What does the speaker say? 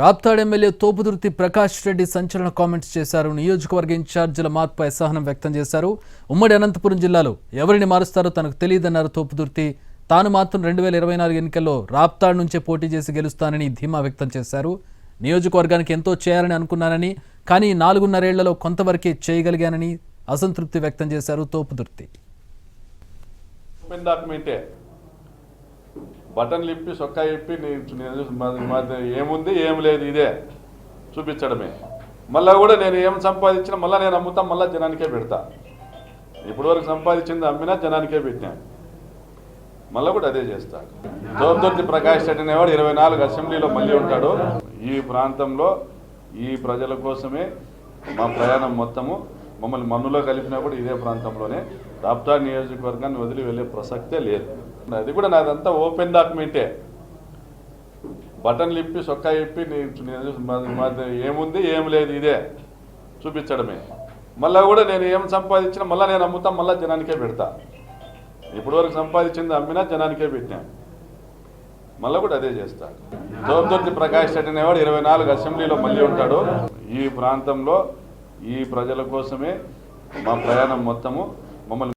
Raptadu MLA Thopudurthi Prakash Reddy సంచలన comments చేశారు. నియోజకవర్గ ఇన్ఛార్జీల మార్పుపై అసహనం వ్యక్తం చేశారు. ఉమ్మడి అనంతపురం జిల్లాలో ఎవరిని మారుస్తారో తనకు తెలియదన్నారు తోపుదుర్తి. తాను మాత్రం 2024 ఎన్నికల్లో రాప్తాడ్ నుంచే పోటీ చేసి గెలుస్తానని ధీమా వ్యక్తం చేశారు. నియోజకవర్గానికి ఎంతో చేయాలని అనుకున్నానని, కానీ 4.5 ఏళ్లలో కొంతవరకే చేయగలిగానని అసంతృప్తి వ్యక్తం చేశారు తోపుదుర్తి. బటన్లు ఇప్పి సొక్కా ఇప్పి ఏముంది ఏం లేదు ఇదే చూపించడమే. మళ్ళీ కూడా నేను ఏం సంపాదించినా మళ్ళీ నేను అమ్ముతా, మళ్ళీ జనానికే పెడతా. ఇప్పటివరకు సంపాదించింది అమ్మినా జనానికే పెట్టినా, మళ్ళీ కూడా అదే చేస్తా. తోపుదుర్తి ప్రకాష్ రెడ్డి అనేవాడు 24 అసెంబ్లీలో మళ్ళీ ఉంటాడు. ఈ ప్రాంతంలో ఈ ప్రజల కోసమే మా ప్రయాణం మొత్తము. మమ్మల్ని మన్నులో కలిపినా కూడా ఇదే ప్రాంతంలోనే. రాప్తాడ్ నియోజకవర్గాన్ని వదిలి వెళ్ళే ప్రసక్తే లేదు. అది కూడా నాదంతా ఓపెన్ డాక్యుమెంటే. బటన్లు ఇప్పి సొక్కా ఇప్పి ఏముంది ఏం లేదు ఇదే చూపించడమే. మళ్ళీ కూడా నేను ఏం సంపాదించినా మళ్ళీ నేను అమ్ముతా, మళ్ళీ జనానికే పెడతా. ఇప్పటివరకు సంపాదించింది అమ్మినా జనానికే పెట్టినా, మళ్ళీ కూడా అదే చేస్తా. తోపుదుర్తి ప్రకాష్ రెడ్డి అనేవాడు 24 అసెంబ్లీలో మళ్ళీ ఉంటాడు. ఈ ప్రాంతంలో ఈ ప్రజల కోసమే మా ప్రయాణం మొత్తము. మమ్మల్ని